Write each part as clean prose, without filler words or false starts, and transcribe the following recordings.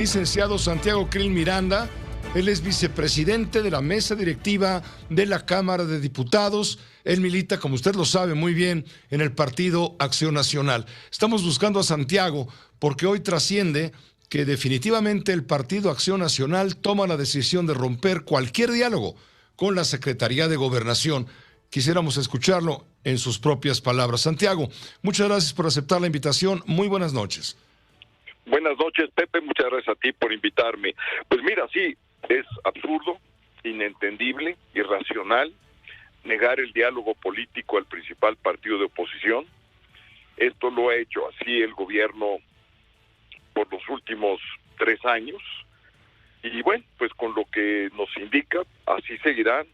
Licenciado Santiago Krill Miranda, él es vicepresidente de la mesa directiva de la Cámara de Diputados. Él milita, como usted lo sabe muy bien, en el Partido Acción Nacional. Estamos buscando a Santiago porque hoy trasciende que definitivamente el Partido Acción Nacional toma la decisión de romper cualquier diálogo con la Secretaría de Gobernación. Quisiéramos escucharlo en sus propias palabras. Santiago, muchas gracias por aceptar la invitación. Muy buenas noches. Buenas noches, Pepe, muchas gracias a ti por invitarme. Pues mira, sí, es absurdo, inentendible, irracional negar el diálogo político al principal partido de oposición. Esto lo ha hecho así el gobierno por los últimos 3 años y bueno, pues con lo que nos indica, así seguirán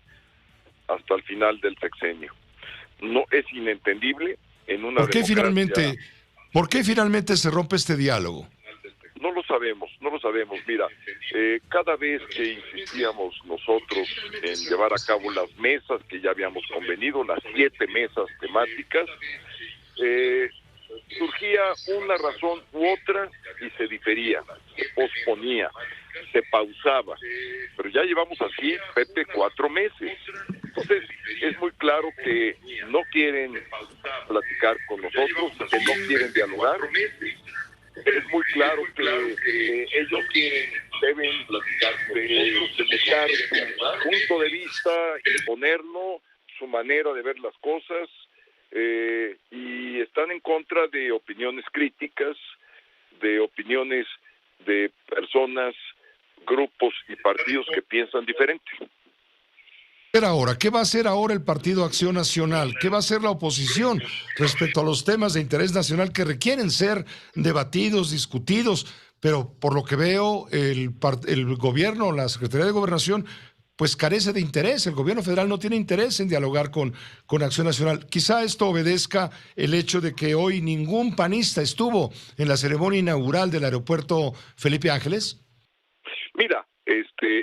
hasta el final del sexenio. No es inentendible en una democracia. ¿Por qué finalmente se rompe este diálogo? No lo sabemos. Mira, cada vez que insistíamos nosotros en llevar a cabo las mesas que ya habíamos convenido, las 7 mesas temáticas, surgía una razón u otra y se difería, se posponía, se pausaba. Pero ya llevamos así, Pepe, 4 meses. Entonces, es muy claro que no quieren platicar con nosotros, que no quieren dialogar. Es muy claro que ellos deben buscar su punto de vista, imponerlo, su manera de ver las cosas, y están en contra de opiniones críticas, de opiniones de personas, grupos y partidos que piensan diferente. ¿Qué va a hacer ahora el Partido Acción Nacional? ¿Qué va a hacer la oposición respecto a los temas de interés nacional que requieren ser debatidos, discutidos? Pero por lo que veo, el gobierno, la Secretaría de Gobernación, pues carece de interés. El gobierno federal no tiene interés en dialogar con Acción Nacional. Quizá esto obedezca el hecho de que hoy ningún panista estuvo en la ceremonia inaugural del aeropuerto Felipe Ángeles. Mira,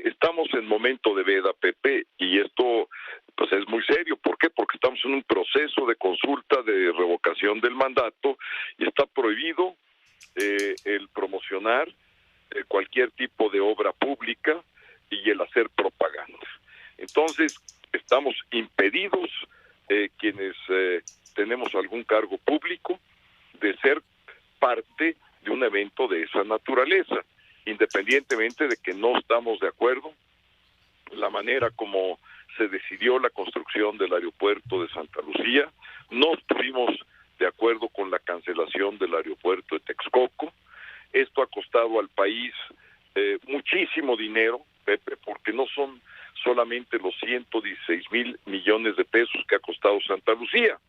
estamos en momento de veda, Pepe, y esto pues es muy serio. ¿Por qué? Porque estamos en un proceso de consulta de revocación del mandato y está prohibido el promocionar cualquier tipo de obra pública y el hacer propaganda. Entonces, estamos impedidos, quienes tenemos algún cargo público, de ser parte de un evento de esa naturaleza, independientemente de que no estamos de acuerdo la manera como se decidió la construcción del aeropuerto de Santa Lucía, no estuvimos de acuerdo con la cancelación del aeropuerto de Texcoco. Esto ha costado al país muchísimo dinero, Pepe, porque no son solamente los 116,000 millones de pesos que ha costado Santa Lucía,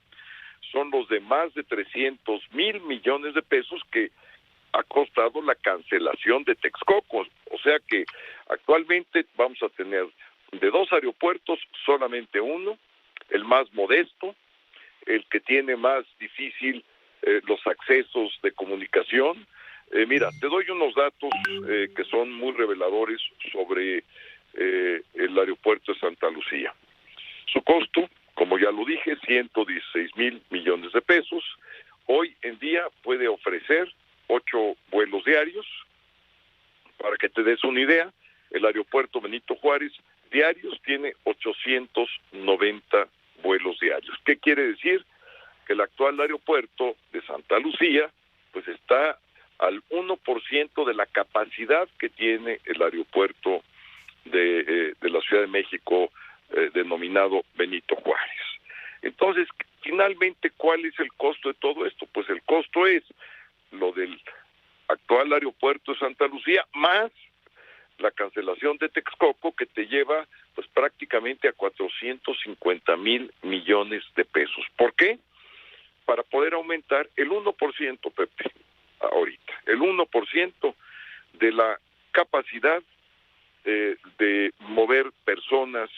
son los de más de 300,000 millones de pesos que ha costado la cancelación de Texcoco. O sea que actualmente vamos a tener de 2 aeropuertos solamente uno, el más modesto, el que tiene más difícil los accesos de comunicación. Mira, te doy unos datos que son muy reveladores sobre el aeropuerto de Santa Lucía. Su costo, como ya lo dije, 116,000 millones de pesos. Hoy en día puede ofrecer 8 vuelos diarios. Para que te des una idea, el aeropuerto Benito Juárez diarios tiene 890 vuelos diarios. ¿Qué quiere decir? Que el actual aeropuerto de Santa Lucía pues está al 1% de la capacidad que tiene el aeropuerto de la Ciudad de México, denominado Benito Juárez. Entonces, finalmente, ¿cuál es el costo de todo esto? Pues el costo es lo del actual aeropuerto de Santa Lucía, más la cancelación de Texcoco, que te lleva pues prácticamente a 450,000 millones de pesos. ¿Por qué? Para poder aumentar el 1%, Pepe, ahorita, el 1% de la capacidad de mover personas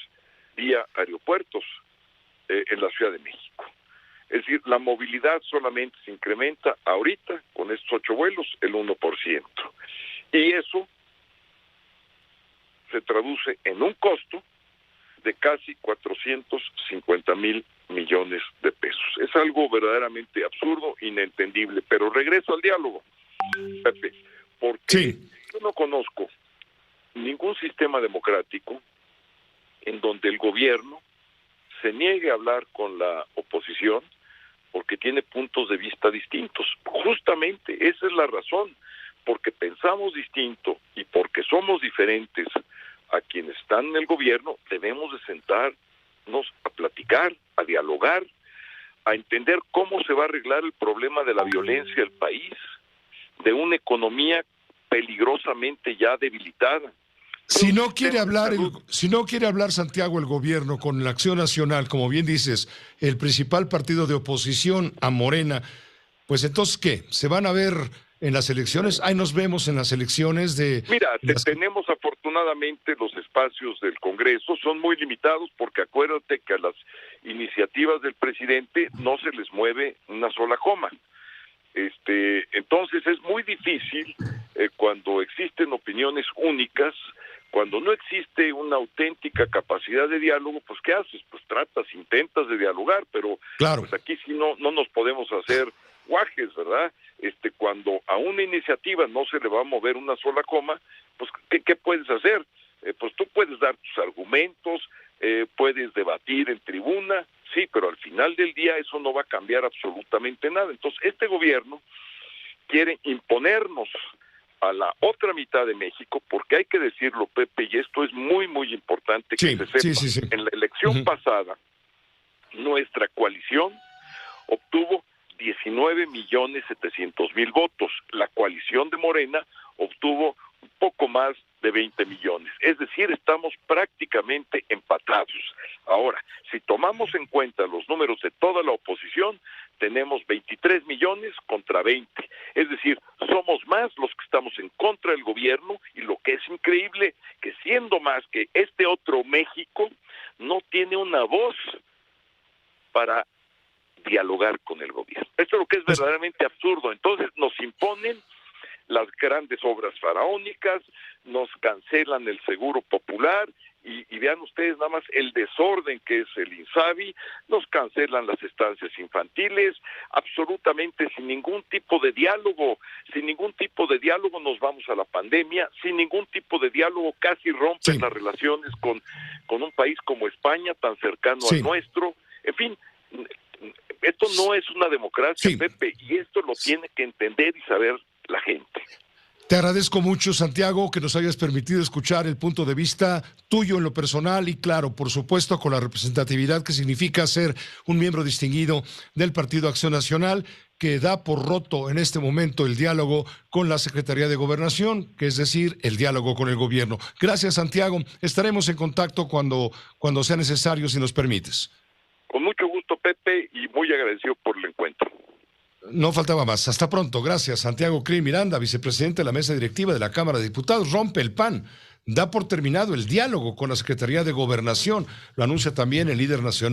vía aeropuertos en la Ciudad de México. Es decir, la movilidad solamente se incrementa ahorita con estos 8 vuelos, el 1%. Y eso se traduce en un costo de casi 450,000 millones de pesos. Es algo verdaderamente absurdo, inentendible. Pero regreso al diálogo, Pepe, porque yo no conozco ningún sistema democrático en donde el gobierno se niegue a hablar con la oposición porque tiene puntos de vista distintos. Justamente esa es la razón, porque pensamos distinto y porque somos diferentes a quienes están en el gobierno, debemos de sentarnos a platicar, a dialogar, a entender cómo se va a arreglar el problema de la violencia del país, de una economía peligrosamente ya debilitada. Si no quiere hablar Santiago el gobierno con la Acción Nacional, como bien dices, el principal partido de oposición a Morena, pues entonces ¿qué? ¿Se van a ver en las elecciones? Ahí nos vemos en las elecciones de... Mira, tenemos afortunadamente los espacios del Congreso, son muy limitados porque acuérdate que a las iniciativas del presidente no se les mueve una sola coma. Entonces es muy difícil cuando existen opiniones únicas, cuando no existe una auténtica capacidad de diálogo, pues ¿qué haces? Pues intentas de dialogar, pero Claro. pues aquí sí no nos podemos hacer guajes, ¿verdad? Cuando a una iniciativa no se le va a mover una sola coma, pues ¿qué puedes hacer? Pues tú puedes dar tus argumentos, puedes debatir en tribuna, sí, pero al final del día eso no va a cambiar absolutamente nada. Entonces, este gobierno quiere imponernos a la otra mitad de México, porque hay que decirlo, Pepe, y esto es muy, muy importante que se sepa. Sí. En la elección pasada, nuestra coalición obtuvo 19.700.000 votos. La coalición de Morena obtuvo un poco más de 20 millones. Es decir, estamos prácticamente empatados. Ahora, si tomamos en cuenta los números de toda la oposición, tenemos 23 millones contra 20. Es decir, somos más los que estamos en contra del gobierno, y lo que es increíble, que siendo más que este otro México, no tiene una voz para dialogar con el gobierno. Esto es lo que es verdaderamente absurdo. Entonces nos imponen las grandes obras faraónicas, nos cancelan el seguro popular, y vean ustedes nada más el desorden que es el INSABI, nos cancelan las estancias infantiles, absolutamente sin ningún tipo de diálogo. Sin ningún tipo de diálogo nos vamos a la pandemia, sin ningún tipo de diálogo casi rompen las relaciones con un país como España, tan cercano al nuestro. En fin, esto no es una democracia, Pepe, y esto lo tiene que entender y saber la gente. Te agradezco mucho, Santiago, que nos hayas permitido escuchar el punto de vista tuyo en lo personal y, claro, por supuesto, con la representatividad que significa ser un miembro distinguido del Partido Acción Nacional, que da por roto en este momento el diálogo con la Secretaría de Gobernación, que es decir, el diálogo con el gobierno. Gracias, Santiago. Estaremos en contacto cuando sea necesario, si nos permites. Con mucho gusto, Pepe, y muy agradecido por el encuentro. No faltaba más. Hasta pronto. Gracias. Santiago Krill Miranda, vicepresidente de la mesa directiva de la Cámara de Diputados, rompe el PAN. Da por terminado el diálogo con la Secretaría de Gobernación. Lo anuncia también el líder nacional.